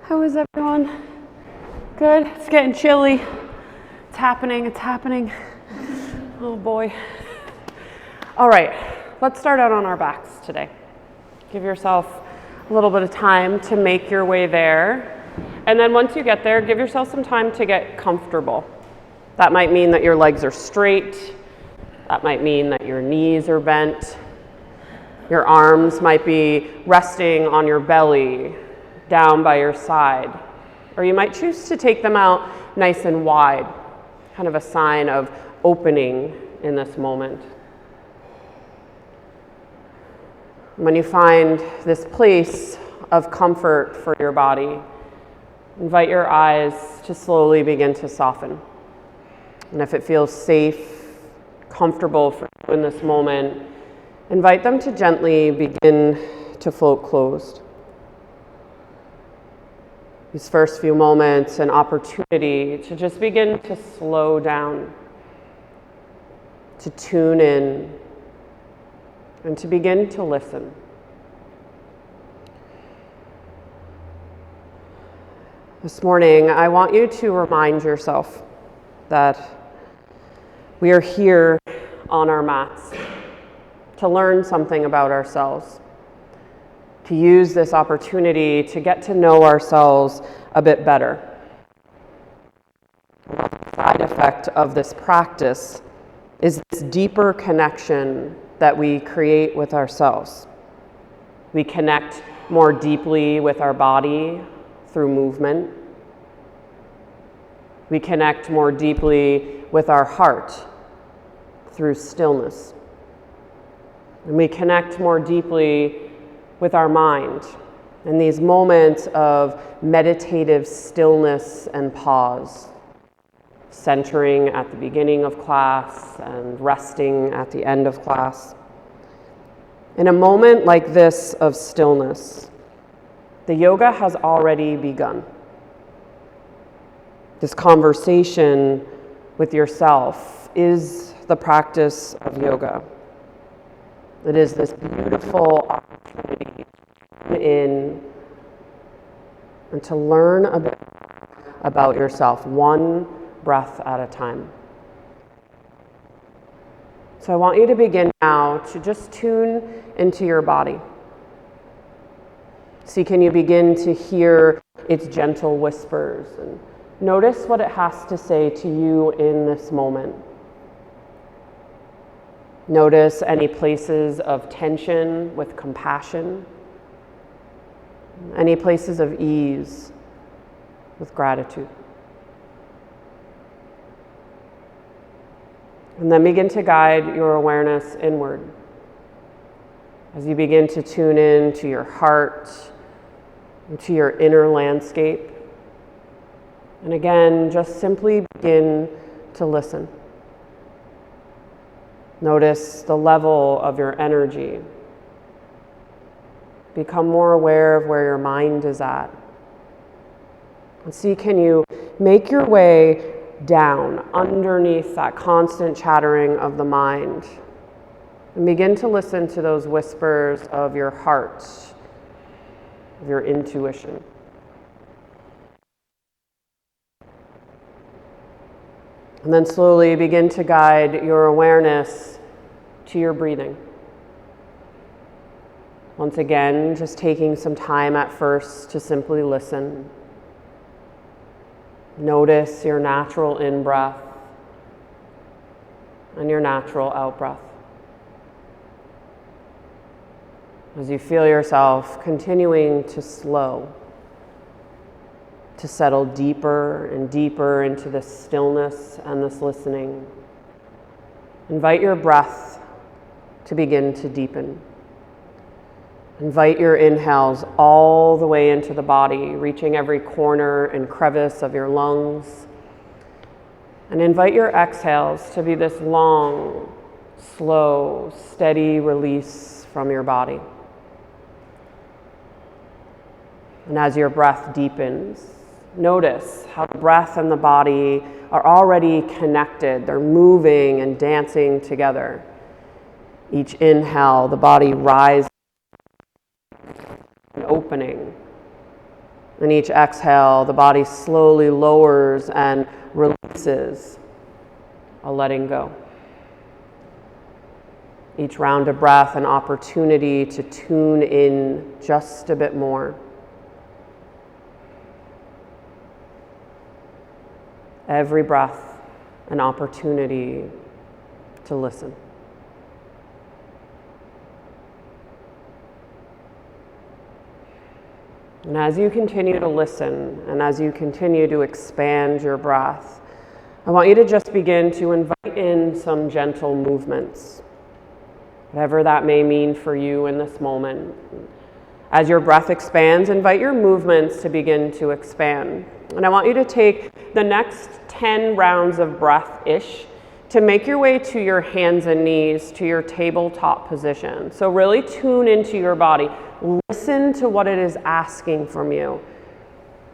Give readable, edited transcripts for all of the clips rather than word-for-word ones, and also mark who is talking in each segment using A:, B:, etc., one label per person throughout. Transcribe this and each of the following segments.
A: How is everyone? Good? It's getting chilly. It's happening. Oh boy. All right, let's start out on our backs today. Give yourself a little bit of time to make your way there. And then once you get there, give yourself some time to get comfortable. That might mean that your legs are straight. That might mean that your knees are bent. Your arms might be resting on your belly, down by your side. Or you might choose to take them out nice and wide, kind of a sign of opening in this moment. When you find this place of comfort for your body, invite your eyes to slowly begin to soften. And if it feels safe, comfortable for you in this moment, invite them to gently begin to float closed. These first few moments, an opportunity to just begin to slow down, to tune in, and to begin to listen. This morning, I want you to remind yourself that we are here on our mats to learn something about ourselves, to use this opportunity to get to know ourselves a bit better. The side effect of this practice is this deeper connection that we create with ourselves. We connect more deeply with our body through movement. We connect more deeply with our heart through stillness. And we connect more deeply with our mind in these moments of meditative stillness and pause, centering at the beginning of class and resting at the end of class. In a moment like this of stillness, the yoga has already begun. This conversation with yourself is the practice of yoga. It is this beautiful opportunity to tune in and to learn a bit about yourself, one breath at a time. So I want you to begin now to just tune into your body. See, can you begin to hear its gentle whispers and notice what it has to say to you in this moment. Notice any places of tension with compassion, any places of ease with gratitude. And then begin to guide your awareness inward as you begin to tune in to your heart, to your inner landscape. And again, just simply begin to listen. Notice the level of your energy. Become more aware of where your mind is at. And see, can you make your way down underneath that constant chattering of the mind and begin to listen to those whispers of your heart, of your intuition. And then slowly begin to guide your awareness to your breathing. Once again, just taking some time at first to simply listen. Notice your natural in-breath and your natural out-breath. As you feel yourself continuing to slow, to settle deeper and deeper into this stillness and this listening, invite your breath to begin to deepen. Invite your inhales all the way into the body, reaching every corner and crevice of your lungs. And invite your exhales to be this long, slow, steady release from your body. And as your breath deepens, notice how the breath and the body are already connected. They're moving and dancing together. Each inhale, the body rises and opening. And each exhale, the body slowly lowers and releases, a letting go. Each round of breath, an opportunity to tune in just a bit more. Every breath, an opportunity to listen. And as you continue to listen, and as you continue to expand your breath, I want you to just begin to invite in some gentle movements, whatever that may mean for you in this moment. As your breath expands, invite your movements to begin to expand. And I want you to take the next 10 rounds of breath-ish to make your way to your hands and knees, to your tabletop position. So really tune into your body. Listen to what it is asking from you.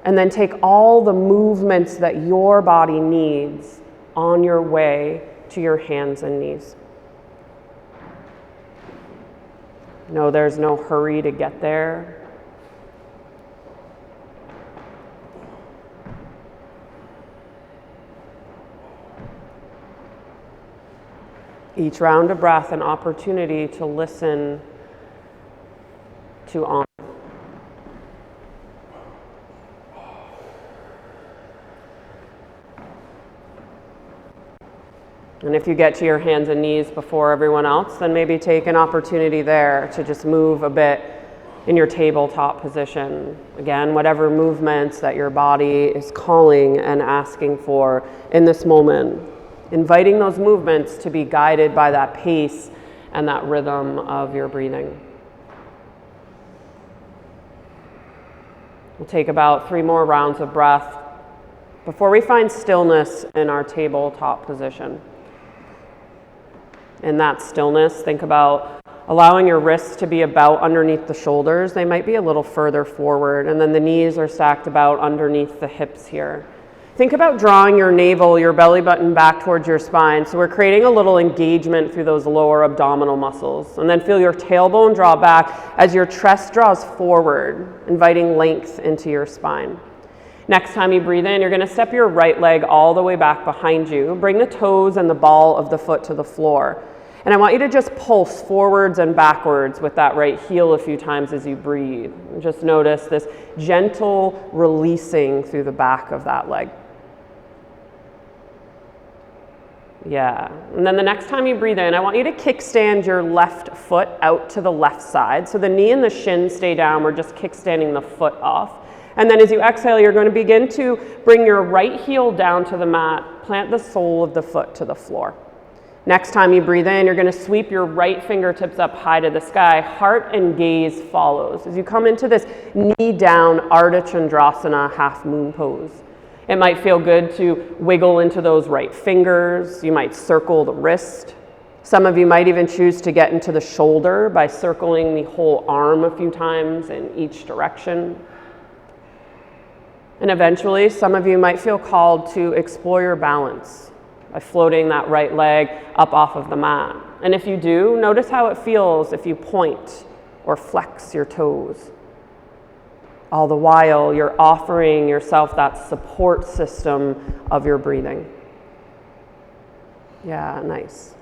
A: And then take all the movements that your body needs on your way to your hands and knees. No, there's no hurry to get there. Each round of breath, an opportunity to listen, to honor. And if you get to your hands and knees before everyone else, then maybe take an opportunity there to just move a bit in your tabletop position. Again, whatever movements that your body is calling and asking for in this moment. Inviting those movements to be guided by that pace and that rhythm of your breathing. We'll take about 3 more rounds of breath before we find stillness in our tabletop position. In that stillness, think about allowing your wrists to be about underneath the shoulders. They might be a little further forward, and then the knees are stacked about underneath the hips here. Think about drawing your navel, your belly button back towards your spine. So we're creating a little engagement through those lower abdominal muscles. And then feel your tailbone draw back as your chest draws forward, inviting length into your spine. Next time you breathe in, you're going to step your right leg all the way back behind you. Bring the toes and the ball of the foot to the floor. And I want you to just pulse forwards and backwards with that right heel a few times as you breathe. And just notice this gentle releasing through the back of that leg. Yeah, and then the next time you breathe in, I want you to kickstand your left foot out to the left side. So the knee and the shin stay down, we're just kickstanding the foot off. And then as you exhale, you're going to begin to bring your right heel down to the mat, plant the sole of the foot to the floor. Next time you breathe in, you're going to sweep your right fingertips up high to the sky. Heart and gaze follows as you come into this knee down Ardha Chandrasana half moon pose. It might feel good to wiggle into those right fingers. You might circle the wrist. Some of you might even choose to get into the shoulder by circling the whole arm a few times in each direction. And eventually, some of you might feel called to explore your balance by floating that right leg up off of the mat. And if you do, notice how it feels if you point or flex your toes. All the while, you're offering yourself that support system of your breathing. Yeah, nice.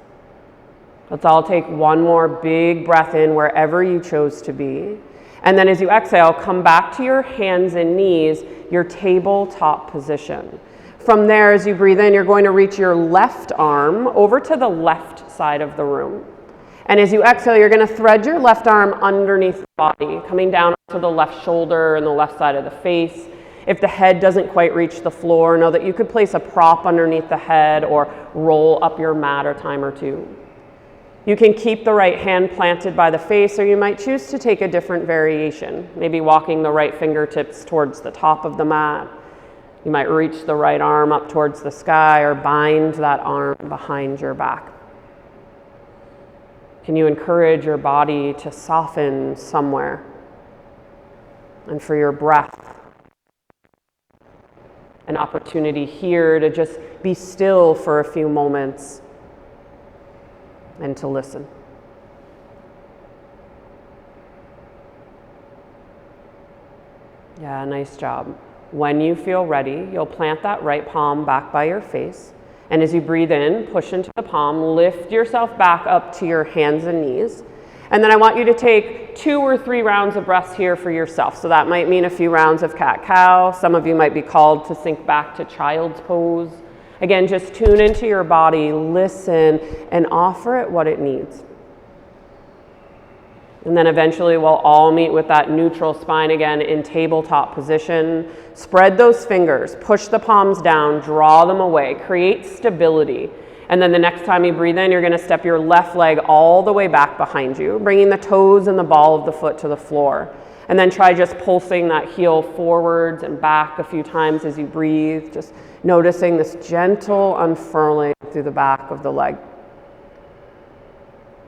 A: Let's all take one more big breath in wherever you chose to be. And then as you exhale, come back to your hands and knees, your tabletop position. From there, as you breathe in, you're going to reach your left arm over to the left side of the room. And as you exhale, you're going to thread your left arm underneath the body, coming down to the left shoulder and the left side of the face. If the head doesn't quite reach the floor, know that you could place a prop underneath the head or roll up your mat a time or two. You can keep the right hand planted by the face, or you might choose to take a different variation, maybe walking the right fingertips towards the top of the mat. You might reach the right arm up towards the sky or bind that arm behind your back. Can you encourage your body to soften somewhere? And for your breath, an opportunity here to just be still for a few moments and to listen. Yeah, nice job. When you feel ready, you'll plant that right palm back by your face. And as you breathe in, push into the palm, lift yourself back up to your hands and knees. And then I want you to take 2 or 3 rounds of breaths here for yourself. So that might mean a few rounds of cat-cow. Some of you might be called to sink back to child's pose. Again, just tune into your body, listen, and offer it what it needs. And then eventually we'll all meet with that neutral spine again in tabletop position. Spread those fingers, push the palms down, draw them away, create stability. And then the next time you breathe in, you're going to step your left leg all the way back behind you, bringing the toes and the ball of the foot to the floor. And then try just pulsing that heel forwards and back a few times as you breathe, just noticing this gentle unfurling through the back of the leg.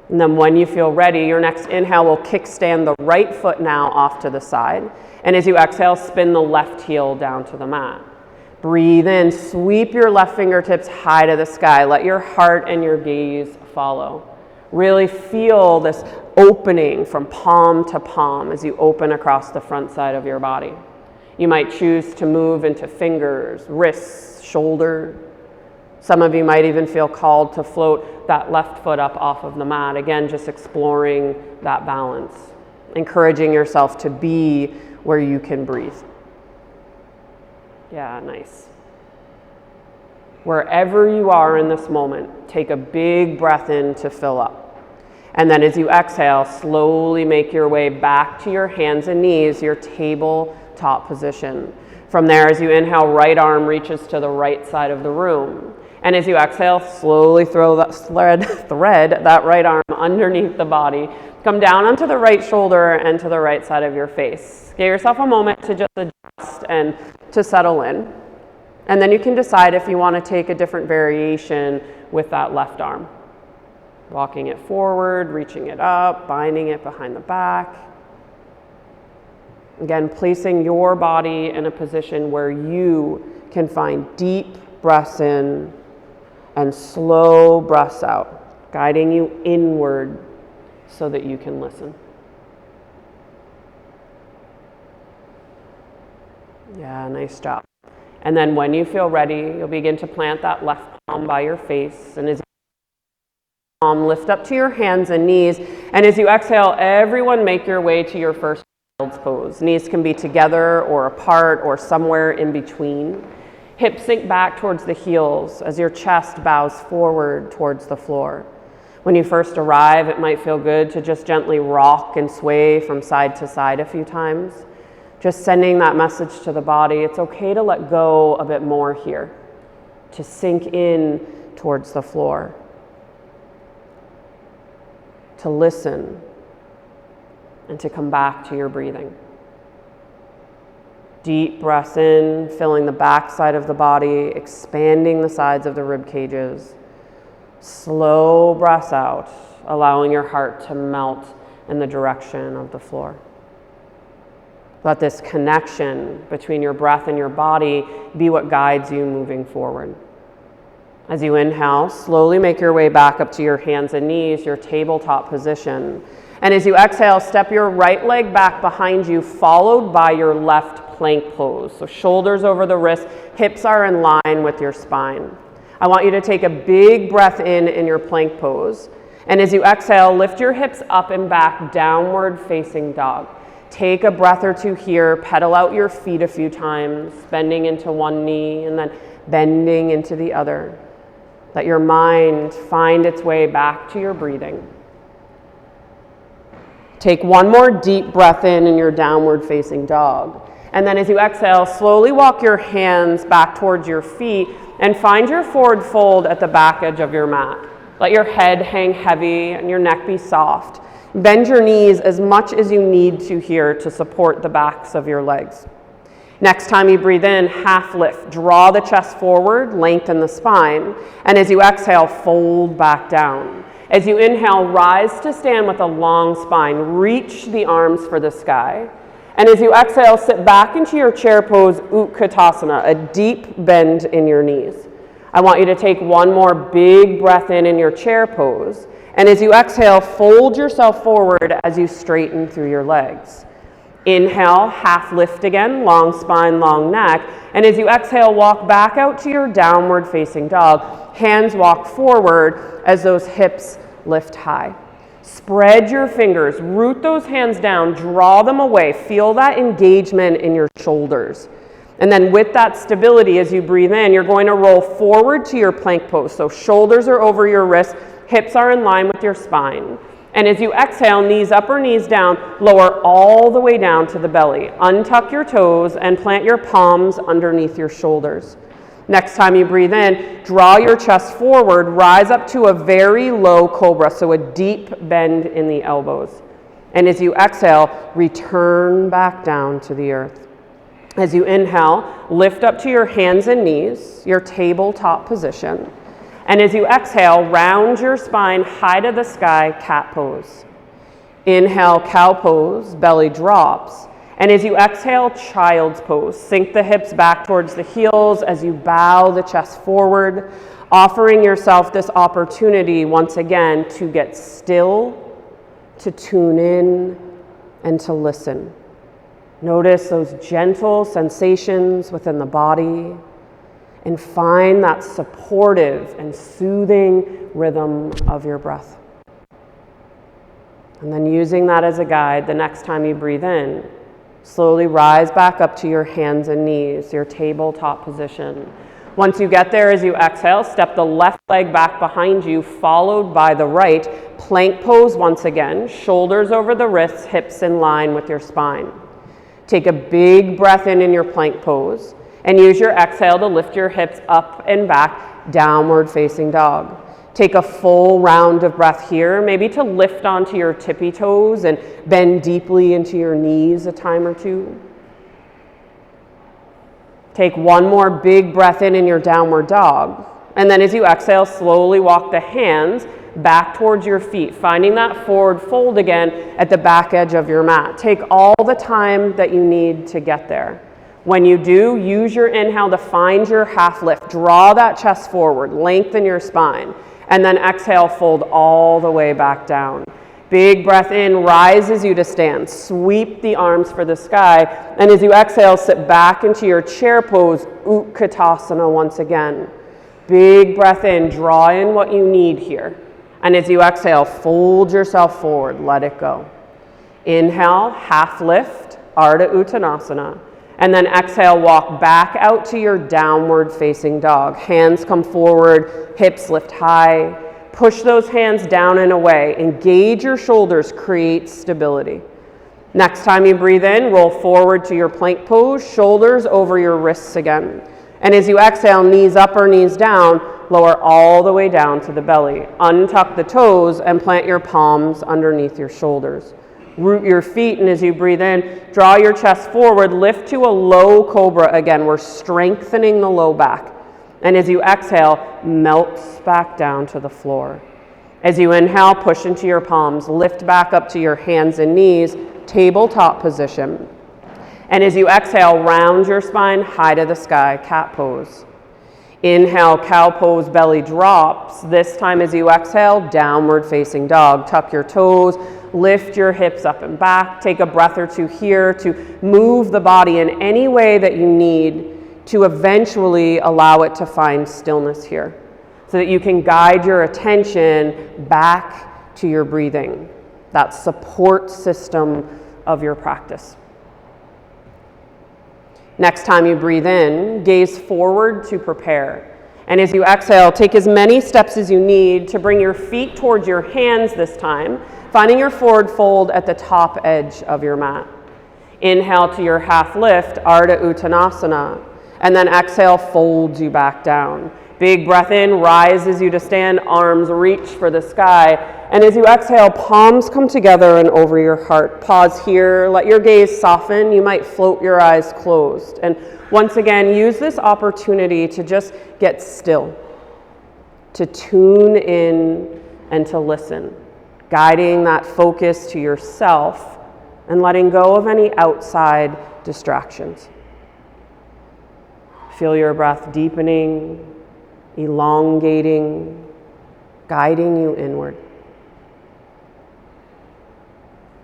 A: And then when you feel ready, your next inhale will kickstand the right foot now off to the side. And as you exhale, spin the left heel down to the mat. Breathe in, sweep your left fingertips high to the sky. Let your heart and your gaze follow. Really feel this opening from palm to palm as you open across the front side of your body. You might choose to move into fingers, wrists, shoulder. Some of you might even feel called to float that left foot up off of the mat. Again, just exploring that balance, encouraging yourself to be where you can breathe. Yeah, nice. Wherever you are in this moment, take a big breath in to fill up. And then as you exhale, slowly make your way back to your hands and knees, your tabletop position. From there, as you inhale, right arm reaches to the right side of the room. And as you exhale, slowly throw that thread that right arm underneath the body. Come down onto the right shoulder and to the right side of your face. Give yourself a moment to just adjust and to settle in. And then you can decide if you want to take a different variation with that left arm. Walking it forward, reaching it up, binding it behind the back. Again, placing your body in a position where you can find deep breaths in and slow breaths out, guiding you inward so that you can listen. Yeah, nice job. And then when you feel ready, you'll begin to plant that left palm by your face. And as you palm, lift up to your hands and knees. And as you exhale, everyone make your way to your first child's pose. Knees can be together or apart or somewhere in between. Hips sink back towards the heels as your chest bows forward towards the floor. When you first arrive, it might feel good to just gently rock and sway from side to side a few times. Just sending that message to the body. It's okay to let go a bit more here, to sink in towards the floor, to listen, and to come back to your breathing. Deep breaths in, filling the back side of the body, expanding the sides of the rib cages. Slow breaths out, allowing your heart to melt in the direction of the floor. Let this connection between your breath and your body be what guides you moving forward. As you inhale, slowly make your way back up to your hands and knees, your tabletop position. And as you exhale, step your right leg back behind you, followed by your left plank pose. So shoulders over the wrists, hips are in line with your spine. I want you to take a big breath in your plank pose. And as you exhale, lift your hips up and back, downward facing dog. Take a breath or two here, pedal out your feet a few times, bending into one knee and then bending into the other. Let your mind find its way back to your breathing. Take one more deep breath in your downward facing dog. And then as you exhale, slowly walk your hands back towards your feet and find your forward fold at the back edge of your mat. Let your head hang heavy and your neck be soft. Bend your knees as much as you need to here to support the backs of your legs. Next time you breathe in, half lift. Draw the chest forward, lengthen the spine. And as you exhale, fold back down. As you inhale, rise to stand with a long spine. Reach the arms for the sky. And as you exhale, sit back into your chair pose, Utkatasana, a deep bend in your knees. I want you to take one more big breath in your chair pose. And as you exhale, fold yourself forward as you straighten through your legs. Inhale, half lift again, long spine, long neck. And as you exhale, walk back out to your downward facing dog. Hands walk forward as those hips lift high. Spread your fingers, root those hands down, draw them away. Feel that engagement in your shoulders. And then with that stability, as you breathe in, you're going to roll forward to your plank pose. So shoulders are over your wrists, hips are in line with your spine. And as you exhale, knees up or knees down, lower all the way down to the belly. Untuck your toes and plant your palms underneath your shoulders. Next time you breathe in, draw your chest forward, rise up to a very low cobra, so a deep bend in the elbows. And as you exhale, return back down to the earth. As you inhale, lift up to your hands and knees, your tabletop position. And as you exhale, round your spine high to the sky, cat pose. Inhale, cow pose, belly drops. And as you exhale, child's pose. Sink the hips back towards the heels as you bow the chest forward, offering yourself this opportunity once again to get still, to tune in, and to listen. Notice those gentle sensations within the body, and find that supportive and soothing rhythm of your breath. And then using that as a guide, the next time you breathe in, slowly rise back up to your hands and knees, your tabletop position. Once you get there, as you exhale, step the left leg back behind you, followed by the right. Plank pose once again, shoulders over the wrists, hips in line with your spine. Take a big breath in your plank pose. And use your exhale to lift your hips up and back, downward facing dog. Take a full round of breath here, maybe to lift onto your tippy toes and bend deeply into your knees a time or two. Take one more big breath in your downward dog. And then as you exhale, slowly walk the hands back towards your feet, finding that forward fold again at the back edge of your mat. Take all the time that you need to get there. When you do, use your inhale to find your half lift. Draw that chest forward, lengthen your spine, and then exhale, fold all the way back down. Big breath in, rises you to stand. Sweep the arms for the sky, and as you exhale, sit back into your chair pose, Utkatasana once again. Big breath in, draw in what you need here. And as you exhale, fold yourself forward, let it go. Inhale, half lift, Ardha Uttanasana. And then exhale, walk back out to your downward facing dog. Hands come forward, hips lift high. Push those hands down and away. Engage your shoulders, create stability. Next time you breathe in, roll forward to your plank pose, shoulders over your wrists again. And as you exhale, knees up or knees down, lower all the way down to the belly. Untuck the toes and plant your palms underneath your shoulders. Root your feet, and as you breathe in, draw your chest forward, lift to a low cobra again. We're strengthening the low back. And as you exhale, melts back down to the floor. As you inhale, push into your palms, lift back up to your hands and knees, tabletop position. And as you exhale, round your spine, high to the sky, cat pose. Inhale, cow pose, belly drops. This time as you exhale, downward facing dog. Tuck your toes, lift your hips up and back. Take a breath or two here to move the body in any way that you need to eventually allow it to find stillness here, so that you can guide your attention back to your breathing, that support system of your practice. Next time you breathe in, gaze forward to prepare. And as you exhale, take as many steps as you need to bring your feet towards your hands this time, finding your forward fold at the top edge of your mat. Inhale to your half lift, Ardha Uttanasana, and then exhale, folds you back down. Big breath in, rises you to stand, arms reach for the sky. And as you exhale, palms come together and over your heart. Pause here, let your gaze soften. You might float your eyes closed. And once again, use this opportunity to just get still, to tune in and to listen, guiding that focus to yourself and letting go of any outside distractions. Feel your breath deepening, elongating, guiding you inward.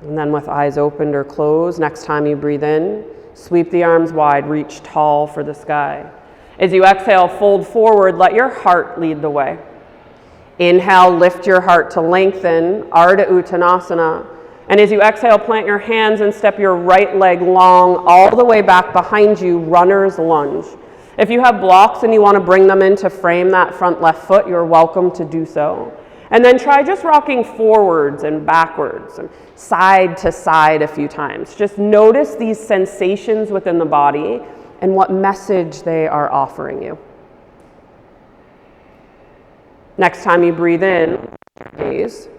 A: And then with eyes opened or closed, next time you breathe in, sweep the arms wide, reach tall for the sky. As you exhale, fold forward, let your heart lead the way. Inhale, lift your heart to lengthen, Ardha Uttanasana. And as you exhale, plant your hands and step your right leg long all the way back behind you, runner's lunge. If you have blocks and you want to bring them in to frame that front left foot, you're welcome to do so. And then try just rocking forwards and backwards and side to side a few times. Just notice these sensations within the body and what message they are offering you. Next time you breathe in, gaze.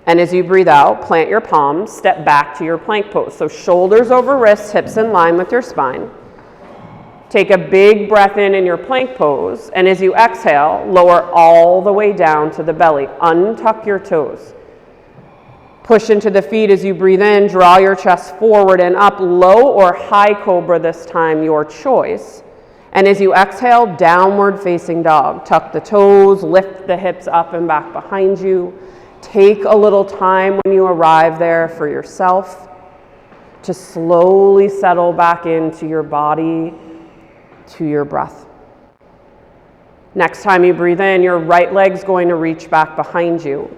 A: And as you breathe out, plant your palms, step back to your plank pose. So shoulders over wrists, hips in line with your spine. Take a big breath in your plank pose. And as you exhale, lower all the way down to the belly. Untuck your toes. Push into the feet as you breathe in. Draw your chest forward and up. Low or high cobra this time, your choice. And as you exhale, downward facing dog. Tuck the toes, lift the hips up and back behind you. Take a little time when you arrive there for yourself to slowly settle back into your body, to your breath. Next time you breathe in, your right leg's going to reach back behind you.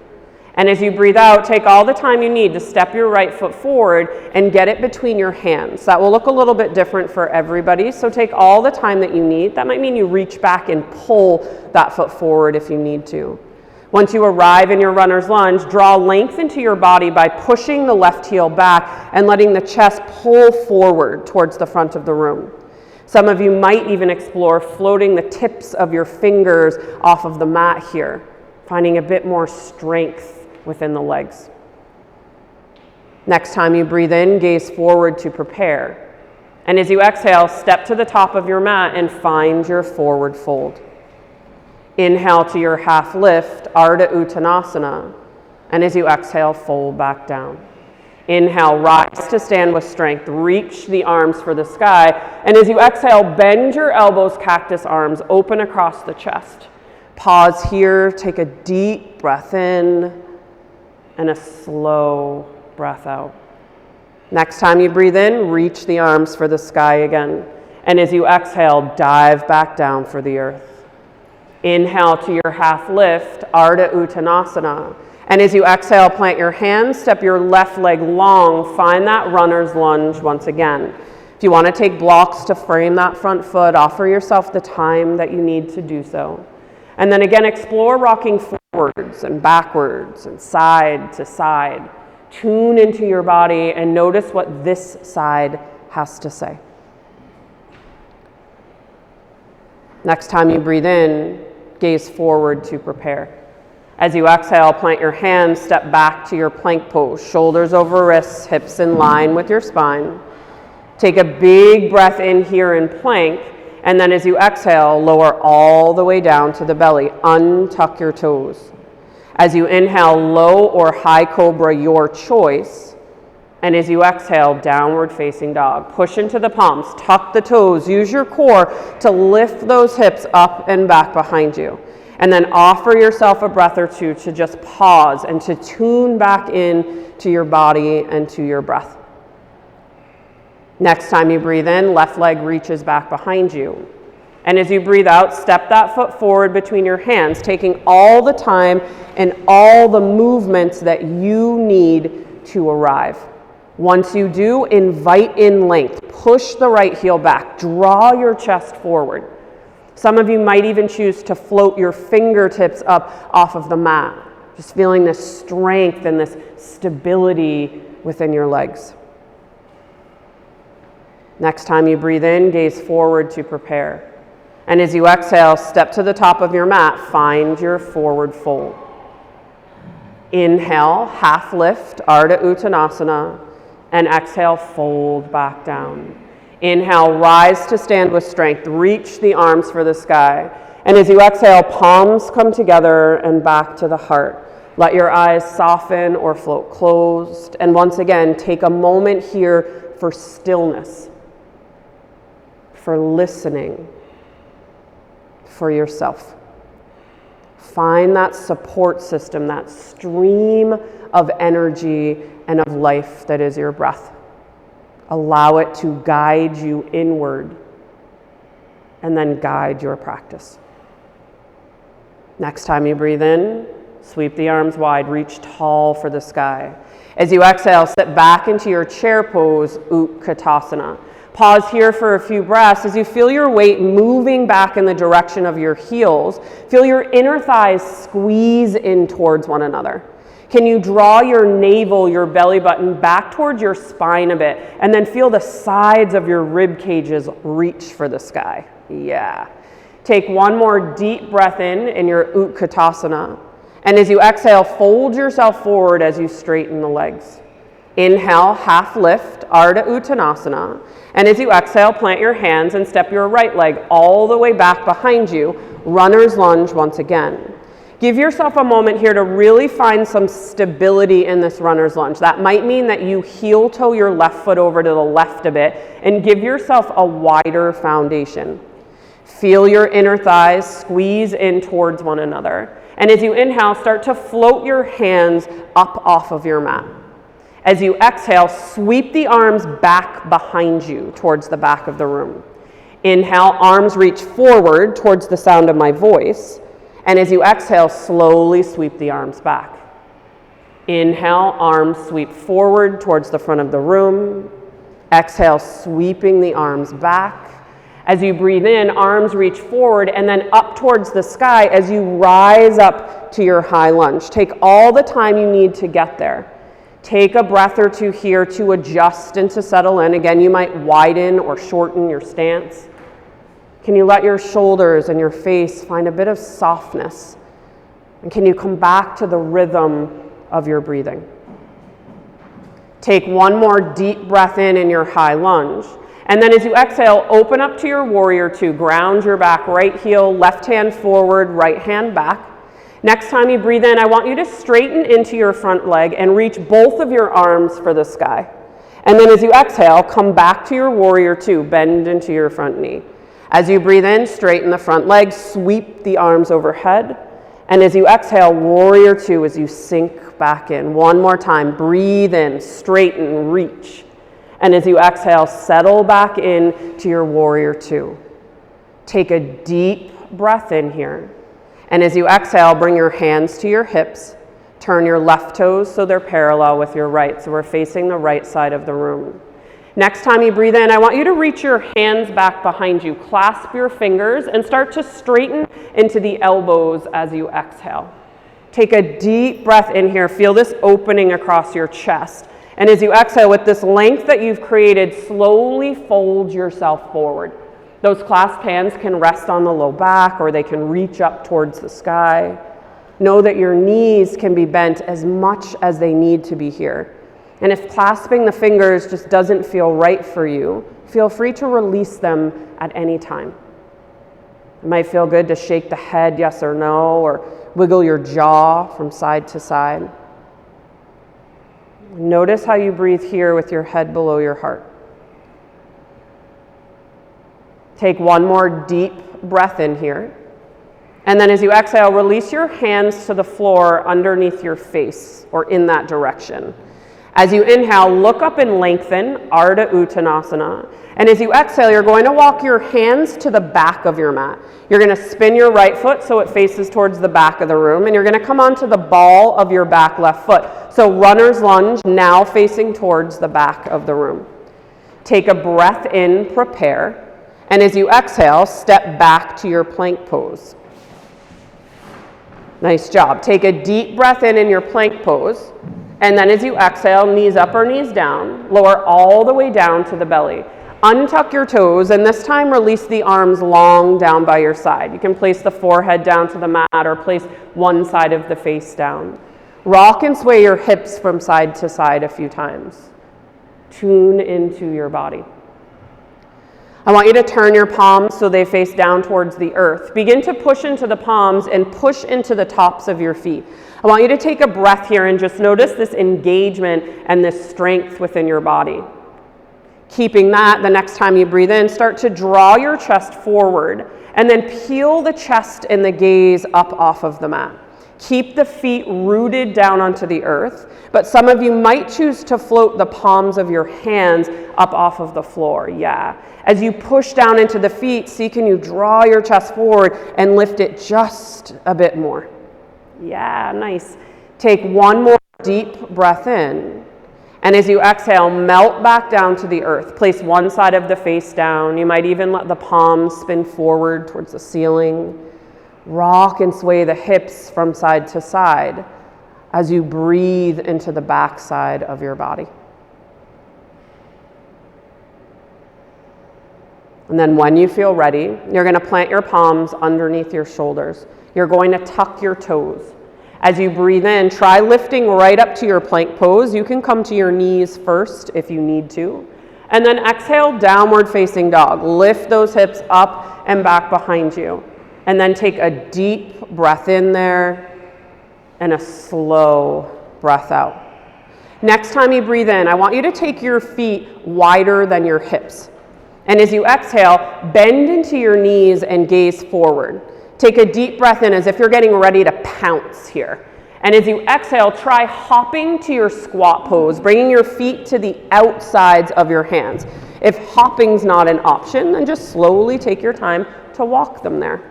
A: And as you breathe out, take all the time you need to step your right foot forward and get it between your hands. That will look a little bit different for everybody, so take all the time that you need. That might mean you reach back and pull that foot forward if you need to. Once you arrive in your runner's lunge, draw length into your body by pushing the left heel back and letting the chest pull forward towards the front of the room. Some of you might even explore floating the tips of your fingers off of the mat here, finding a bit more strength within the legs. Next time you breathe in, gaze forward to prepare. And as you exhale, step to the top of your mat and find your forward fold. Inhale to your half lift, Ardha Uttanasana. And as you exhale, fold back down. Inhale, rise to stand with strength. Reach the arms for the sky. And as you exhale, bend your elbows, cactus arms, open across the chest. Pause here, take a deep breath in and a slow breath out. Next time you breathe in, reach the arms for the sky again. And as you exhale, dive back down for the earth. Inhale to your half lift, Ardha Uttanasana. And as you exhale, plant your hands, step your left leg long, find that runner's lunge once again. If you want to take blocks to frame that front foot, offer yourself the time that you need to do so. And then again, explore rocking forwards and backwards and side to side. Tune into your body and notice what this side has to say. Next time you breathe in, gaze forward to prepare. As you exhale, plant your hands, step back to your plank pose, shoulders over wrists, hips in line with your spine. Take a big breath in here in plank, and then as you exhale, lower all the way down to the belly. Untuck your toes. As you inhale, low or high cobra, your choice. And as you exhale, downward facing dog. Push into the palms, tuck the toes, use your core to lift those hips up and back behind you. And then offer yourself a breath or two to just pause and to tune back in to your body and to your breath. Next time you breathe in, left leg reaches back behind you. And as you breathe out, step that foot forward between your hands, taking all the time and all the movements that you need to arrive. Once you do, invite in length. Push the right heel back. Draw your chest forward. Some of you might even choose to float your fingertips up off of the mat, just feeling this strength and this stability within your legs. Next time you breathe in, gaze forward to prepare. And as you exhale, step to the top of your mat, find your forward fold. Inhale, half lift, Ardha Uttanasana, and exhale, fold back down. Inhale, rise to stand with strength, reach the arms for the sky. And as you exhale, palms come together and back to the heart. Let your eyes soften or float closed. And once again, take a moment here for stillness, for listening, for yourself. Find that support system, that stream of energy and of life that is your breath. Allow it to guide you inward and then guide your practice. Next time you breathe in, sweep the arms wide, reach tall for the sky. As you exhale, step back into your chair pose, Utkatasana. Pause here for a few breaths as you feel your weight moving back in the direction of your heels. Feel your inner thighs squeeze in towards one another. Can you draw your navel, your belly button back towards your spine a bit, and then feel the sides of your rib cages reach for the sky? Yeah. Take one more deep breath in your Utkatasana. And as you exhale, fold yourself forward as you straighten the legs. Inhale, half lift, Ardha Uttanasana. And as you exhale, plant your hands and step your right leg all the way back behind you, runner's lunge once again. Give yourself a moment here to really find some stability in this runner's lunge. That might mean that you heel toe your left foot over to the left a bit and give yourself a wider foundation. Feel your inner thighs squeeze in towards one another. And as you inhale, start to float your hands up off of your mat. As you exhale, sweep the arms back behind you towards the back of the room. Inhale, arms reach forward towards the sound of my voice. And as you exhale, slowly sweep the arms back. Inhale, arms sweep forward towards the front of the room. Exhale, sweeping the arms back. As you breathe in, arms reach forward and then up towards the sky as you rise up to your high lunge. Take all the time you need to get there. Take a breath or two here to adjust and to settle in. Again, you might widen or shorten your stance. Can you let your shoulders and your face find a bit of softness? And can you come back to the rhythm of your breathing? Take one more deep breath in your high lunge. And then as you exhale, open up to your warrior two. Ground your back, right heel, left hand forward, right hand back. Next time you breathe in, I want you to straighten into your front leg and reach both of your arms for the sky. And then as you exhale, come back to your warrior two. Bend into your front knee. As you breathe in, straighten the front leg, sweep the arms overhead. And as you exhale, warrior two as you sink back in. One more time, breathe in, straighten, reach. And as you exhale, settle back in to your warrior two. Take a deep breath in here. And as you exhale, bring your hands to your hips. Turn your left toes so they're parallel with your right. So we're facing the right side of the room. Next time you breathe in, I want you to reach your hands back behind you. Clasp your fingers and start to straighten into the elbows as you exhale. Take a deep breath in here. Feel this opening across your chest. And as you exhale, with this length that you've created, slowly fold yourself forward. Those clasped hands can rest on the low back or they can reach up towards the sky. Know that your knees can be bent as much as they need to be here. And if clasping the fingers just doesn't feel right for you, feel free to release them at any time. It might feel good to shake the head, yes or no, or wiggle your jaw from side to side. Notice how you breathe here with your head below your heart. Take one more deep breath in here. And then as you exhale, release your hands to the floor underneath your face or in that direction. As you inhale, look up and lengthen, Ardha Uttanasana. And as you exhale, you're going to walk your hands to the back of your mat. You're going to spin your right foot so it faces towards the back of the room. And you're going to come onto the ball of your back left foot. So runner's lunge, now facing towards the back of the room. Take a breath in, prepare. And as you exhale, step back to your plank pose. Nice job. Take a deep breath in your plank pose. And then as you exhale, knees up or knees down, lower all the way down to the belly. Untuck your toes, and this time release the arms long down by your side. You can place the forehead down to the mat or place one side of the face down. Rock and sway your hips from side to side a few times. Tune into your body. I want you to turn your palms so they face down towards the earth. Begin to push into the palms and push into the tops of your feet. I want you to take a breath here and just notice this engagement and this strength within your body. Keeping that, the next time you breathe in, start to draw your chest forward and then peel the chest and the gaze up off of the mat. Keep the feet rooted down onto the earth, but some of you might choose to float the palms of your hands up off of the floor. Yeah. As you push down into the feet, see, can you draw your chest forward and lift it just a bit more? Yeah, nice. Take one more deep breath in. And as you exhale, melt back down to the earth. Place one side of the face down. You might even let the palms spin forward towards the ceiling. Rock and sway the hips from side to side as you breathe into the back side of your body. And then when you feel ready, you're going to plant your palms underneath your shoulders. You're going to tuck your toes. As you breathe in, try lifting right up to your plank pose. You can come to your knees first if you need to. And then exhale, downward facing dog. Lift those hips up and back behind you. And then take a deep breath in there and a slow breath out. Next time you breathe in, I want you to take your feet wider than your hips. And as you exhale, bend into your knees and gaze forward. Take a deep breath in as if you're getting ready to pounce here. And as you exhale, try hopping to your squat pose, bringing your feet to the outsides of your hands. If hopping's not an option, then just slowly take your time to walk them there.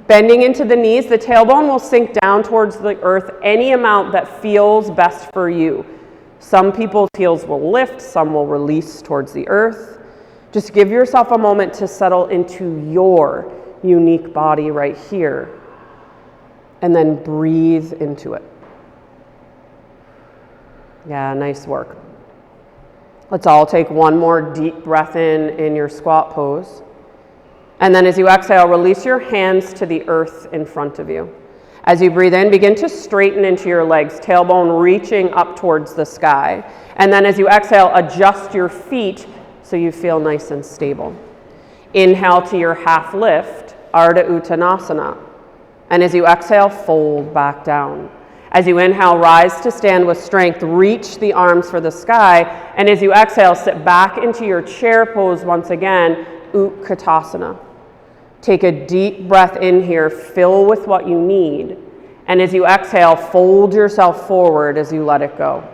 A: Bending into the knees, the tailbone will sink down towards the earth any amount that feels best for you. Some people's heels will lift, some will release towards the earth. Just give yourself a moment to settle into your unique body right here, and then breathe into it. Yeah, nice work. Let's all take one more deep breath in your squat pose. And then as you exhale, release your hands to the earth in front of you. As you breathe in, begin to straighten into your legs, tailbone reaching up towards the sky. And then as you exhale, adjust your feet so you feel nice and stable. Inhale to your half lift, Ardha Uttanasana. And as you exhale, fold back down. As you inhale, rise to stand with strength, reach the arms for the sky. And as you exhale, sit back into your chair pose once again, Utkatasana. Take a deep breath in here, fill with what you need. And as you exhale, fold yourself forward as you let it go.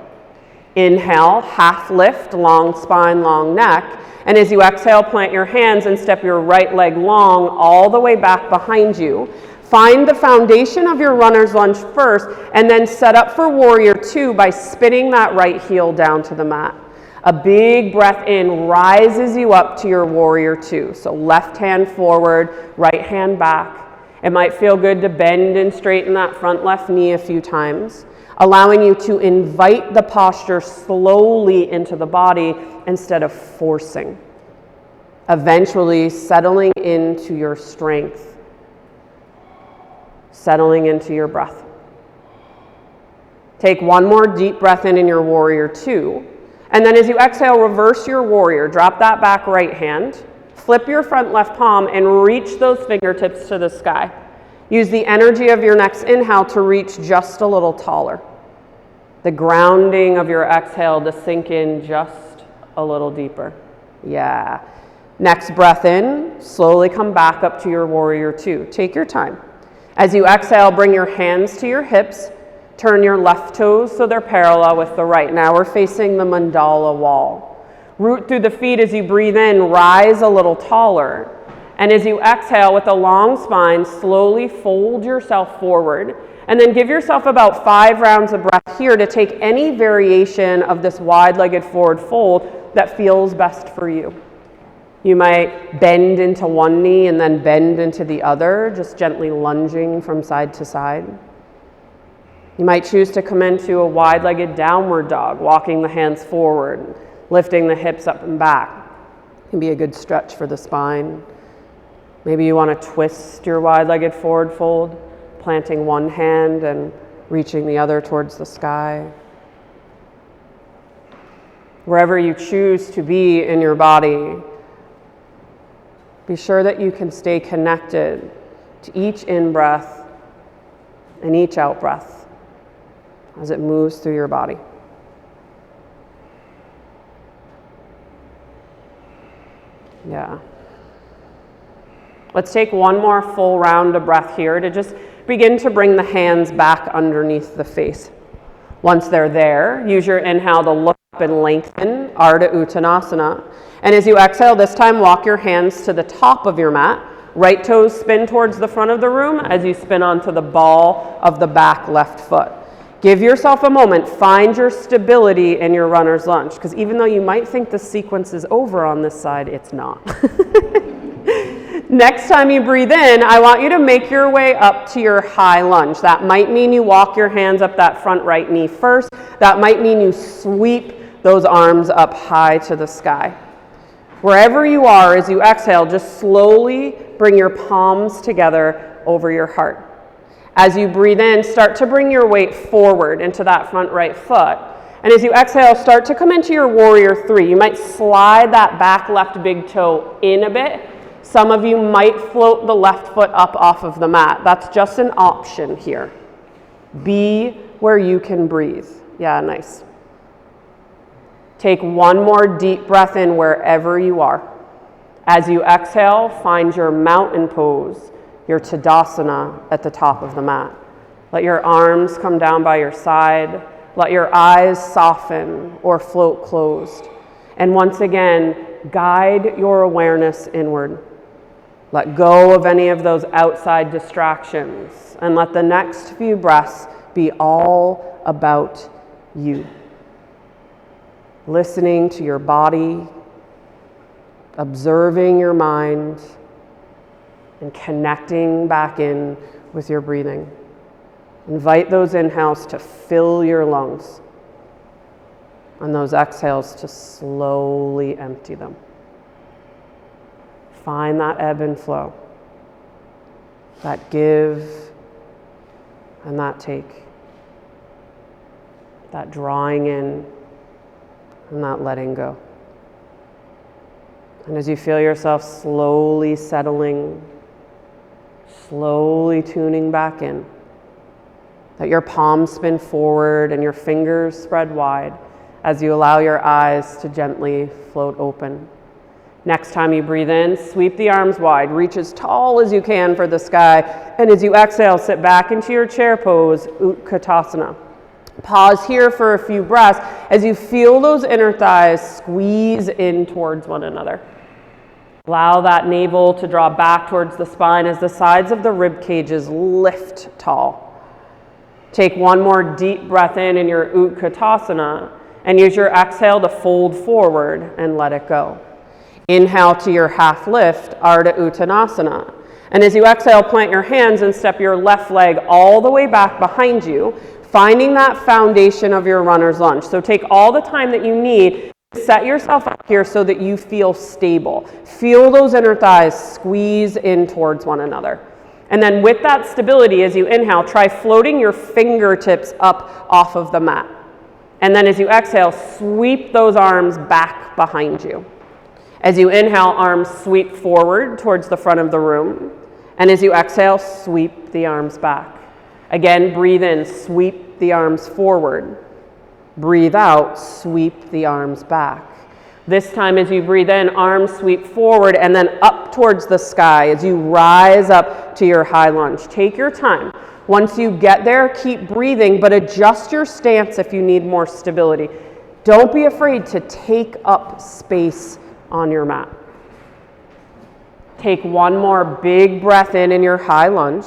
A: Inhale, half lift, long spine, long neck. And as you exhale, plant your hands and step your right leg long all the way back behind you. Find the foundation of your runner's lunge first, and then set up for warrior two by spinning that right heel down to the mat. A big breath in rises you up to your warrior two. So left hand forward, right hand back. It might feel good to bend and straighten that front left knee a few times, allowing you to invite the posture slowly into the body instead of forcing. Eventually settling into your strength, settling into your breath. Take one more deep breath in your warrior two. And then as you exhale, reverse your warrior. Drop that back right hand, flip your front left palm, and reach those fingertips to the sky. Use the energy of your next inhale to reach just a little taller. The grounding of your exhale to sink in just a little deeper. Yeah. Next breath in, slowly come back up to your warrior two. Take your time. As you exhale, bring your hands to your hips. Turn your left toes so they're parallel with the right. Now we're facing the mandala wall. Root through the feet as you breathe in, rise a little taller. And as you exhale with a long spine, slowly fold yourself forward. And then give yourself about 5 rounds of breath here to take any variation of this wide-legged forward fold that feels best for you. You might bend into one knee and then bend into the other, just gently lunging from side to side. You might choose to come into a wide-legged downward dog, walking the hands forward, lifting the hips up and back. It can be a good stretch for the spine. Maybe you want to twist your wide-legged forward fold, planting one hand and reaching the other towards the sky. Wherever you choose to be in your body, be sure that you can stay connected to each in-breath and each out-breath as it moves through your body. Yeah. Let's take one more full round of breath here to just begin to bring the hands back underneath the face. Once they're there, use your inhale to look up and lengthen, Ardha Uttanasana. And as you exhale, this time walk your hands to the top of your mat. Right toes spin towards the front of the room as you spin onto the ball of the back left foot. Give yourself a moment, find your stability in your runner's lunge, because even though you might think the sequence is over on this side, it's not. Next time you breathe in, I want you to make your way up to your high lunge. That might mean you walk your hands up that front right knee first. That might mean you sweep those arms up high to the sky. Wherever you are, as you exhale, just slowly bring your palms together over your heart. As you breathe in, start to bring your weight forward into that front right foot. And as you exhale, start to come into your warrior three. You might slide that back left big toe in a bit. Some of you might float the left foot up off of the mat. That's just an option here. Be where you can breathe. Yeah, nice. Take one more deep breath in wherever you are. As you exhale, find your mountain pose, your Tadasana at the top of the mat. Let your arms come down by your side. Let your eyes soften or float closed. And once again, guide your awareness inward. Let go of any of those outside distractions and let the next few breaths be all about you. Listening to your body, observing your mind, and connecting back in with your breathing. Invite those inhales to fill your lungs and those exhales to slowly empty them. Find that ebb and flow, that give and that take, that drawing in and that letting go. And as you feel yourself slowly settling, slowly tuning back in, let your palms spin forward and your fingers spread wide as you allow your eyes to gently float open. Next time you breathe in, sweep the arms wide, reach as tall as you can for the sky, and as you exhale, sit back into your chair pose, Utkatasana. Pause here for a few breaths as you feel those inner thighs squeeze in towards one another. Allow that navel to draw back towards the spine as the sides of the rib cages lift tall. Take one more deep breath in your Utkatasana and use your exhale to fold forward and let it go. Inhale to your half lift, Ardha Uttanasana. And as you exhale, plant your hands and step your left leg all the way back behind you, finding that foundation of your runner's lunge. So take all the time that you need to set yourself up here so that you feel stable. Feel those inner thighs squeeze in towards one another. And then with that stability, as you inhale, try floating your fingertips up off of the mat. And then as you exhale, sweep those arms back behind you. As you inhale, arms sweep forward towards the front of the room. And as you exhale, sweep the arms back. Again, breathe in, sweep the arms forward. Breathe out, sweep the arms back. This time as you breathe in, arms sweep forward and then up towards the sky as you rise up to your high lunge. Take your time. Once you get there, keep breathing, but adjust your stance if you need more stability. Don't be afraid to take up space on your mat. Take one more big breath in your high lunge.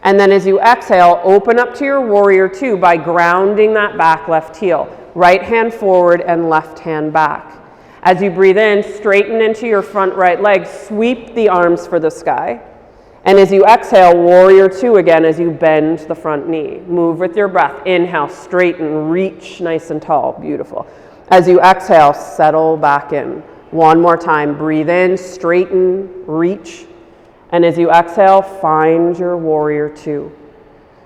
A: And then as you exhale, open up to your warrior two by grounding that back left heel. Right hand forward and left hand back. As you breathe in, straighten into your front right leg, sweep the arms for the sky. And as you exhale, warrior two again as you bend the front knee. Move with your breath. Inhale, straighten, reach nice and tall. Beautiful. As you exhale, settle back in. One more time, breathe in, straighten, reach. And as you exhale, find your warrior two.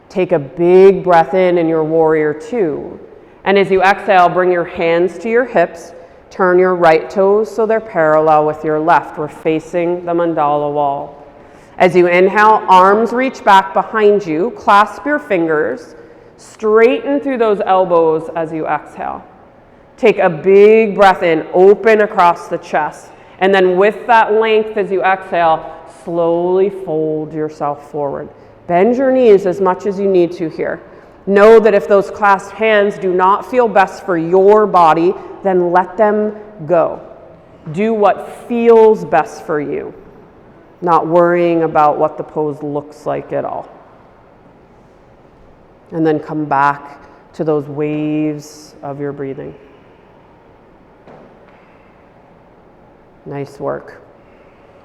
A: Take a big breath in your warrior two. And as you exhale, bring your hands to your hips. Turn your right toes so they're parallel with your left. We're facing the mandala wall. As you inhale, arms reach back behind you. Clasp your fingers. Straighten through those elbows as you exhale. Take a big breath in, open across the chest. And then with that length as you exhale, slowly fold yourself forward. Bend your knees as much as you need to here. Know that if those clasped hands do not feel best for your body, then let them go. Do what feels best for you, not worrying about what the pose looks like at all. And then come back to those waves of your breathing. Nice work.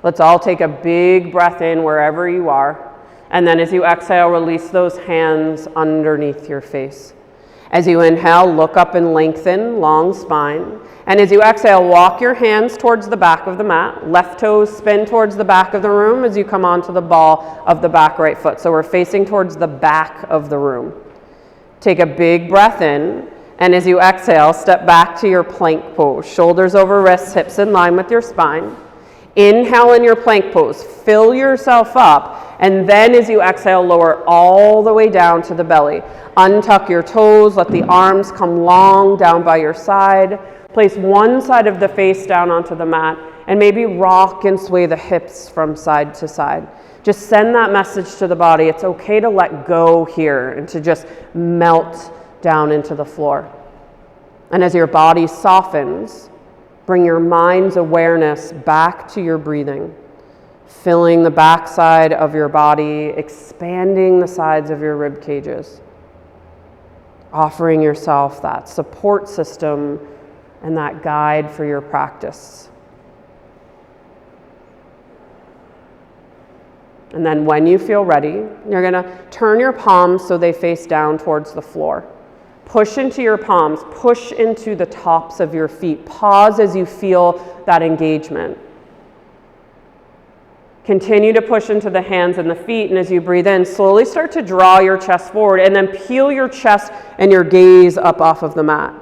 A: Let's all take a big breath in wherever you are. And then as you exhale, release those hands underneath your face. As you inhale, look up and lengthen, long spine. And as you exhale, walk your hands towards the back of the mat. Left toes spin towards the back of the room as you come onto the ball of the back right foot. So we're facing towards the back of the room. Take a big breath in. And as you exhale, step back to your plank pose. Shoulders over wrists, hips in line with your spine. Inhale in your plank pose. Fill yourself up. And then as you exhale, lower all the way down to the belly. Untuck your toes. Let the arms come long down by your side. Place one side of the face down onto the mat. And maybe rock and sway the hips from side to side. Just send that message to the body. It's okay to let go here and to just melt down into the floor. And as your body softens, bring your mind's awareness back to your breathing, filling the backside of your body, expanding the sides of your rib cages, offering yourself that support system and that guide for your practice. And then when you feel ready, you're going to turn your palms so they face down towards the floor. Push into your palms, push into the tops of your feet. Pause as you feel that engagement. Continue to push into the hands and the feet, and as you breathe in, slowly start to draw your chest forward and then peel your chest and your gaze up off of the mat.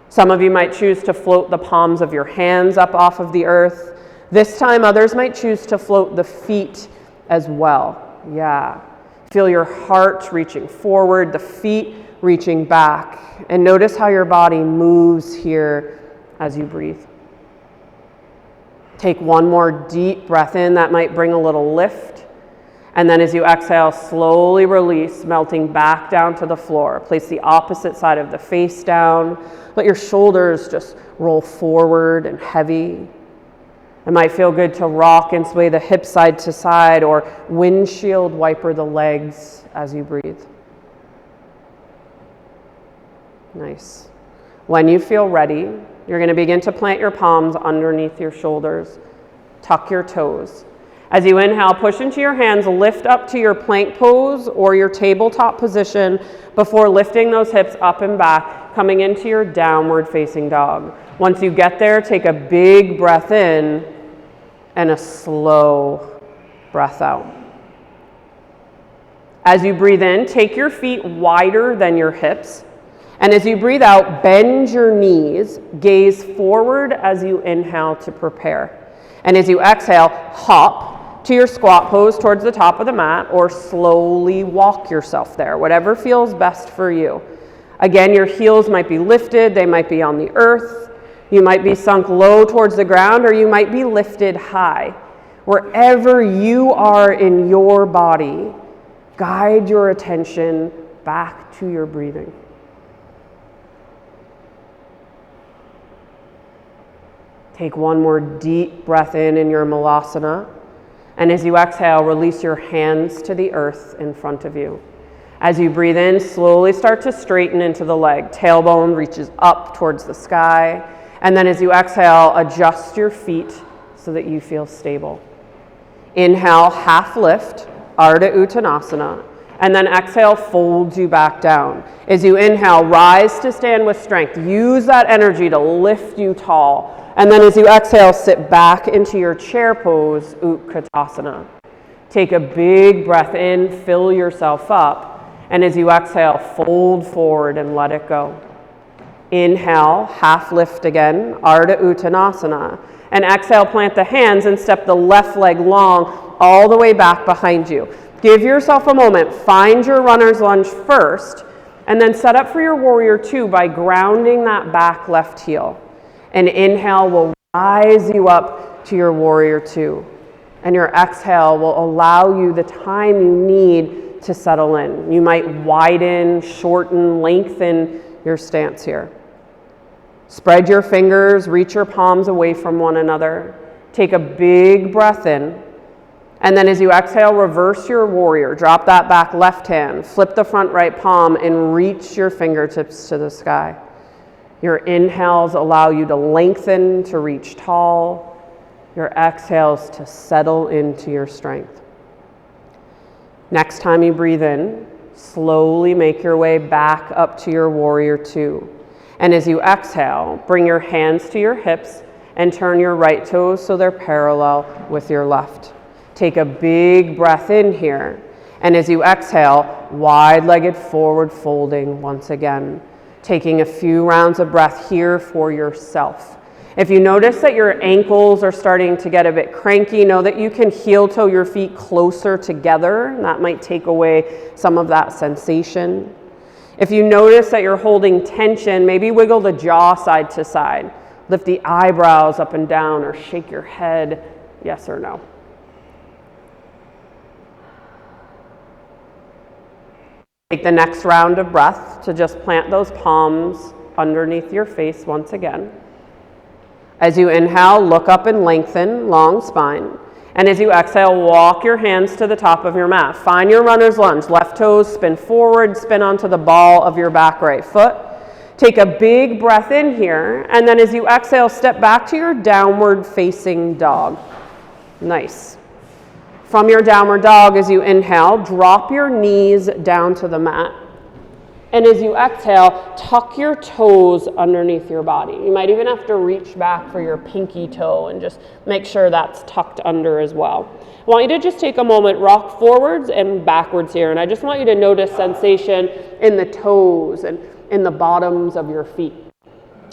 A: Some of you might choose to float the palms of your hands up off of the earth. This time, others might choose to float the feet as well. Yeah. Feel your heart reaching forward, the feet reaching back, and notice how your body moves here as you breathe. Take one more deep breath in. That might bring a little lift. And then as you exhale, slowly release, melting back down to the floor. Place the opposite side of the face down. Let your shoulders just roll forward and heavy. It might feel good to rock and sway the hips side to side or windshield wiper the legs as you breathe. Nice. When you feel ready, you're going to begin to plant your palms underneath your shoulders. Tuck your toes. As you inhale, push into your hands, lift up to your plank pose or your tabletop position before lifting those hips up and back, coming into your downward facing dog. Once you get there, take a big breath in and a slow breath out. As you breathe in, take your feet wider than your hips. And as you breathe out, bend your knees, gaze forward as you inhale to prepare. And as you exhale, hop to your squat pose towards the top of the mat or slowly walk yourself there, whatever feels best for you. Again, your heels might be lifted, they might be on the earth, you might be sunk low towards the ground, or you might be lifted high. Wherever you are in your body, guide your attention back to your breathing. Take one more deep breath in your malasana. And as you exhale, release your hands to the earth in front of you. As you breathe in, slowly start to straighten into the leg. Tailbone reaches up towards the sky. And then as you exhale, adjust your feet so that you feel stable. Inhale, half lift, Ardha Uttanasana. And then exhale, folds you back down. As you inhale, rise to stand with strength. Use that energy to lift you tall. And then as you exhale, sit back into your chair pose, Utkatasana. Take a big breath in, fill yourself up. And as you exhale, fold forward and let it go. Inhale, half lift again, Ardha Uttanasana. And exhale, plant the hands and step the left leg long all the way back behind you. Give yourself a moment. Find your runner's lunge first, and then set up for your warrior two by grounding that back left heel. And inhale will rise you up to your warrior two. And your exhale will allow you the time you need to settle in. You might widen, shorten, lengthen your stance here. Spread your fingers, reach your palms away from one another. Take a big breath in. And then as you exhale, reverse your warrior. Drop that back left hand, flip the front right palm, and reach your fingertips to the sky. Your inhales allow you to lengthen, to reach tall. Your exhales to settle into your strength. Next time you breathe in, slowly make your way back up to your warrior two. And as you exhale, bring your hands to your hips and turn your right toes so they're parallel with your left. Take a big breath in here. And as you exhale, wide-legged forward folding once again. Taking a few rounds of breath here for yourself. If you notice that your ankles are starting to get a bit cranky, know that you can heel toe your feet closer together. And that might take away some of that sensation. If you notice that you're holding tension, maybe wiggle the jaw side to side. Lift the eyebrows up and down or shake your head, yes or no. Take the next round of breath to just plant those palms underneath your face once again. As you inhale, look up and lengthen, long spine. And as you exhale, walk your hands to the top of your mat. Find your runner's lunge. Left toes spin forward, spin onto the ball of your back right foot. Take a big breath in here. And then as you exhale, step back to your downward facing dog. Nice. From your downward dog, as you inhale, drop your knees down to the mat. And as you exhale, tuck your toes underneath your body. You might even have to reach back for your pinky toe and just make sure that's tucked under as well. I want you to just take a moment, rock forwards and backwards here. And I just want you to notice sensation in the toes and in the bottoms of your feet.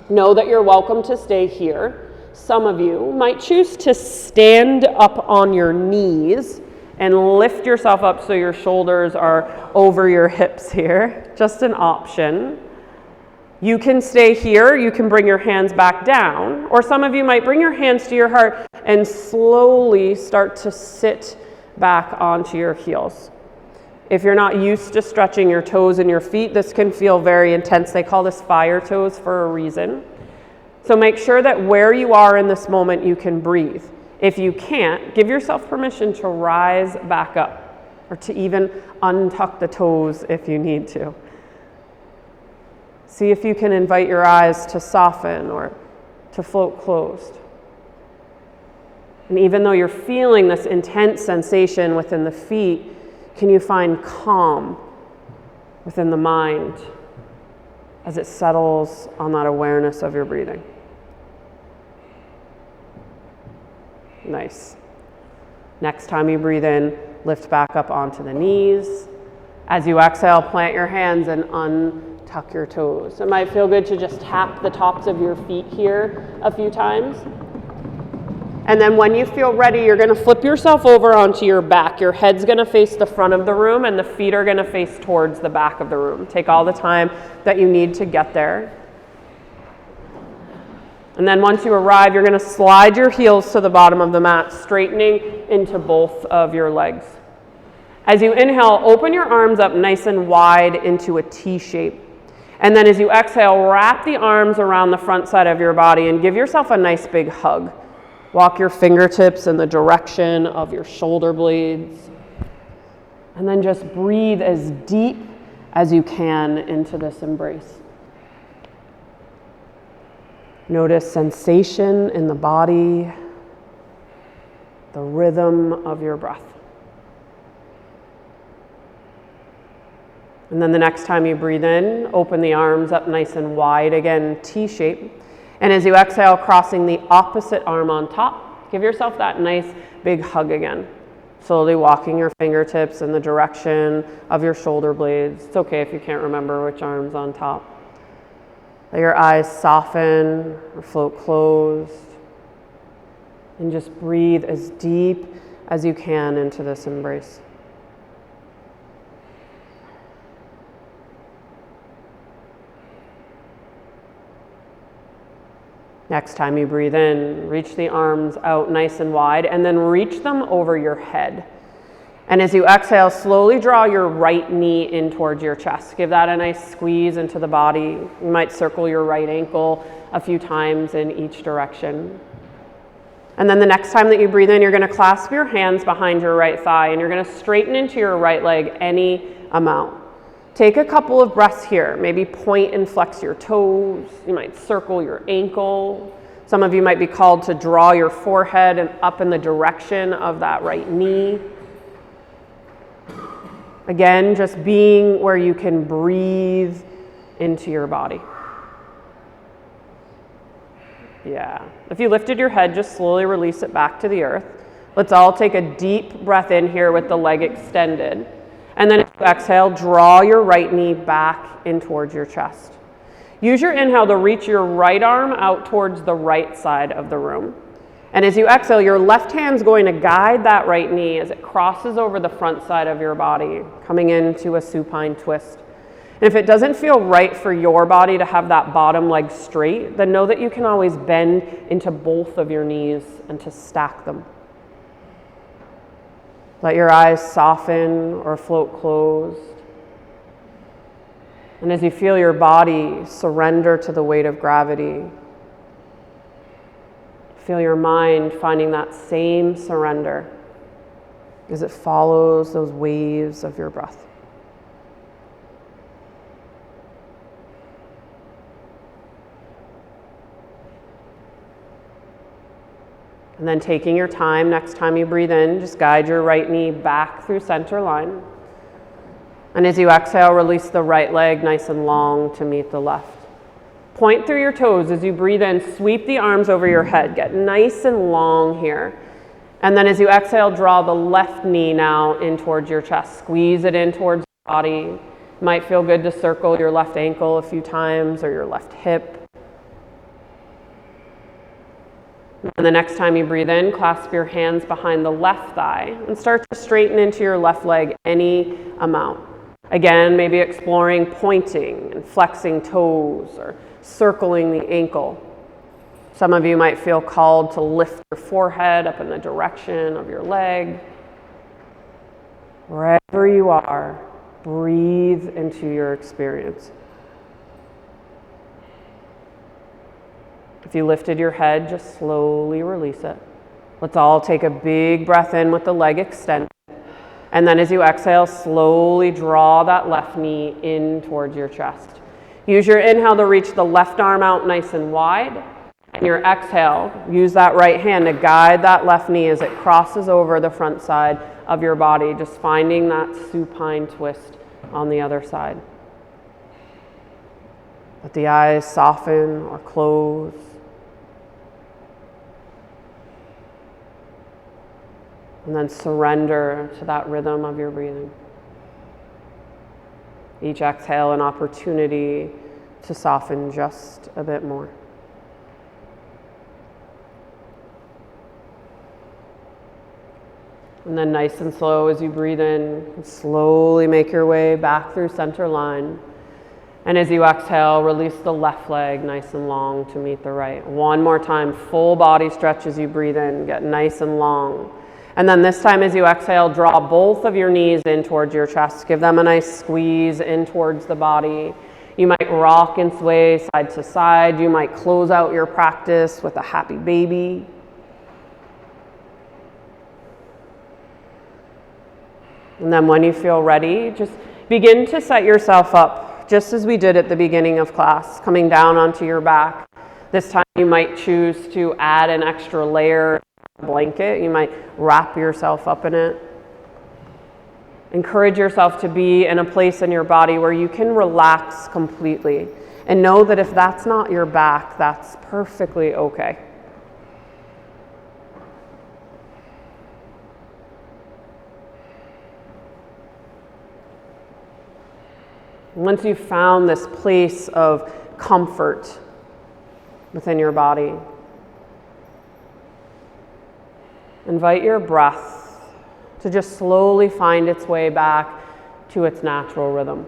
A: Know that you're welcome to stay here. Some of you might choose to stand up on your knees and lift yourself up so your shoulders are over your hips here. Just an option. You can stay here, you can bring your hands back down, or some of you might bring your hands to your heart and slowly start to sit back onto your heels. If you're not used to stretching your toes and your feet, this can feel very intense. They call this fire toes for a reason. So make sure that where you are in this moment, you can breathe. If you can't, give yourself permission to rise back up or to even untuck the toes if you need to. See if you can invite your eyes to soften or to float closed. And even though you're feeling this intense sensation within the feet, can you find calm within the mind as it settles on that awareness of your breathing? Nice. Next time you breathe in, lift back up onto the knees. As you exhale, plant your hands and untuck your toes. It might feel good to just tap the tops of your feet here a few times. And then when you feel ready, you're going to flip yourself over onto your back. Your head's going to face the front of the room and the feet are going to face towards the back of the room. Take all the time that you need to get there. And then once you arrive, you're going to slide your heels to the bottom of the mat, straightening into both of your legs. As you inhale, open your arms up nice and wide into a T shape. And then as you exhale, wrap the arms around the front side of your body and give yourself a nice big hug. Walk your fingertips in the direction of your shoulder blades. And then just breathe as deep as you can into this embrace. Notice sensation in the body, the rhythm of your breath. And then the next time you breathe in, open the arms up nice and wide, again, T shape. And as you exhale, crossing the opposite arm on top, give yourself that nice big hug again. Slowly walking your fingertips in the direction of your shoulder blades. It's okay if you can't remember which arm's on top. Let your eyes soften or float closed. And just breathe as deep as you can into this embrace. Next time you breathe in, reach the arms out nice and wide, and then reach them over your head. And as you exhale, slowly draw your right knee in towards your chest. Give that a nice squeeze into the body. You might circle your right ankle a few times in each direction. And then the next time that you breathe in, you're going to clasp your hands behind your right thigh, and you're going to straighten into your right leg any amount. Take a couple of breaths here. Maybe point and flex your toes. You might circle your ankle. Some of you might be called to draw your forehead and up in the direction of that right knee. Again, just being where you can breathe into your body. Yeah. If you lifted your head, just slowly release it back to the earth. Let's all take a deep breath in here with the leg extended. And then as you exhale, draw your right knee back in towards your chest. Use your inhale to reach your right arm out towards the right side of the room. And as you exhale, your left hand's going to guide that right knee as it crosses over the front side of your body, coming into a supine twist. And if it doesn't feel right for your body to have that bottom leg straight, then know that you can always bend into both of your knees and to stack them. Let your eyes soften or float closed. And as you feel your body surrender to the weight of gravity, feel your mind finding that same surrender as it follows those waves of your breath. And then taking your time, next time you breathe in, just guide your right knee back through center line. And as you exhale, release the right leg nice and long to meet the left. Point through your toes as you breathe in, sweep the arms over your head. Get nice and long here. And then as you exhale, draw the left knee now in towards your chest. Squeeze it in towards the body. Might feel good to circle your left ankle a few times or your left hip. And the next time you breathe in, clasp your hands behind the left thigh and start to straighten into your left leg any amount. Again, maybe exploring pointing and flexing toes or circling the ankle. Some of you might feel called to lift your forehead up in the direction of your leg. Wherever you are, breathe into your experience. If you lifted your head, just slowly release it. Let's all take a big breath in with the leg extended. And then as you exhale, slowly draw that left knee in towards your chest. Use your inhale to reach the left arm out nice and wide. And your exhale, use that right hand to guide that left knee as it crosses over the front side of your body, just finding that supine twist on the other side. Let the eyes soften or close. And then surrender to that rhythm of your breathing. Each exhale, an opportunity to soften just a bit more. And then nice and slow as you breathe in, slowly make your way back through center line. And as you exhale, release the left leg nice and long to meet the right. One more time, full body stretch as you breathe in, get nice and long. And then this time as you exhale, draw both of your knees in towards your chest. Give them a nice squeeze in towards the body. You might rock and sway side to side. You might close out your practice with a happy baby. And then when you feel ready, just begin to set yourself up, just as we did at the beginning of class, coming down onto your back. This time you might choose to add an extra layer blanket. You might wrap yourself up in it. Encourage yourself to be in a place in your body where you can relax completely. And know that if that's not your back, that's perfectly okay. Once you've found this place of comfort within your body, invite your breath to just slowly find its way back to its natural rhythm.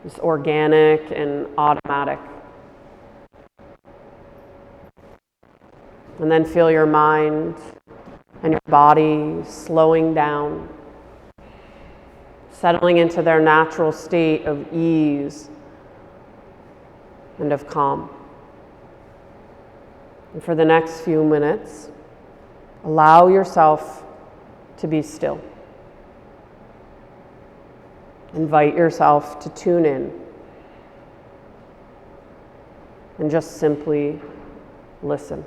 A: It's organic and automatic. And then feel your mind and your body slowing down, settling into their natural state of ease and of calm. And for the next few minutes, allow yourself to be still. Invite yourself to tune in and just simply listen.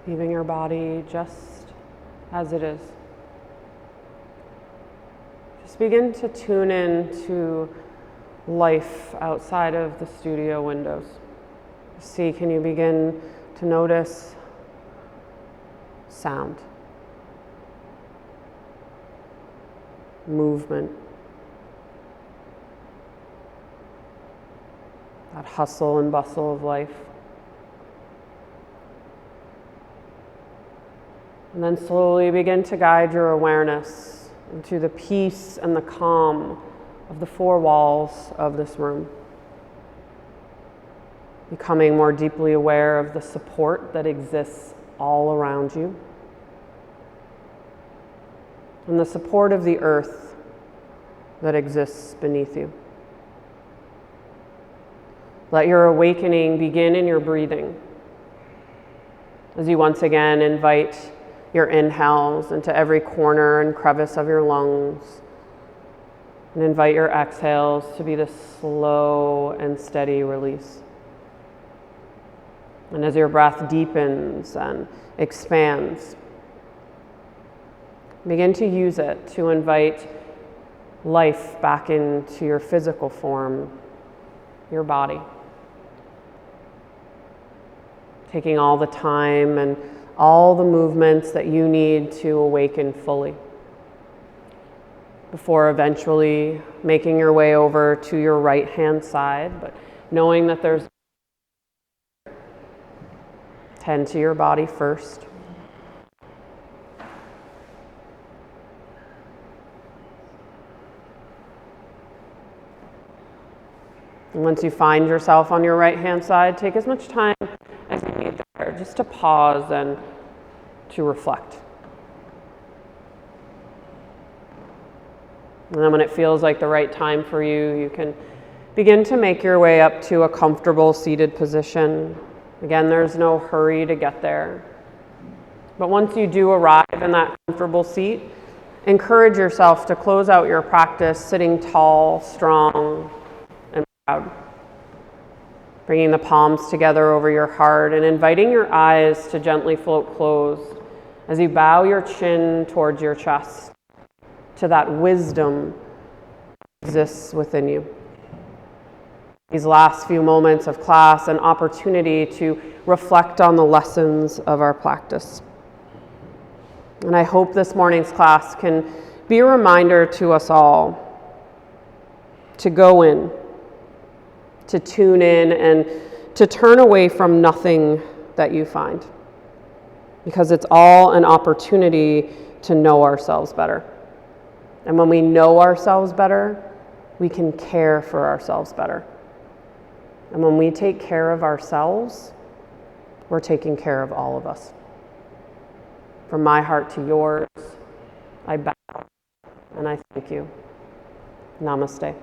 A: Leaving your body just as it is. Just begin to tune in to life outside of the studio windows. See, can you begin to notice sound, movement, that hustle and bustle of life? And then slowly begin to guide your awareness into the peace and the calm of the four walls of this room. Becoming more deeply aware of the support that exists all around you. And the support of the earth that exists beneath you. Let your awakening begin in your breathing, as you once again invite your inhales into every corner and crevice of your lungs, and invite your exhales to be the slow and steady release. And as your breath deepens and expands, begin to use it to invite life back into your physical form, your body. Taking all the time and all the movements that you need to awaken fully, before eventually making your way over to your right hand side, but knowing that there's tend to your body first. And once you find yourself on your right hand side, take as much time as you need there, just to pause and to reflect. And then when it feels like the right time for you, you can begin to make your way up to a comfortable seated position. Again, there's no hurry to get there. But once you do arrive in that comfortable seat, encourage yourself to close out your practice sitting tall, strong, and proud. Bringing the palms together over your heart and inviting your eyes to gently float closed as you bow your chin towards your chest, to that wisdom that exists within you. These last few moments of class, an opportunity to reflect on the lessons of our practice. And I hope this morning's class can be a reminder to us all to go in, to tune in, and to turn away from nothing that you find, because it's all an opportunity to know ourselves better. And when we know ourselves better, we can care for ourselves better. And when we take care of ourselves, we're taking care of all of us. From my heart to yours, I bow and I thank you. Namaste.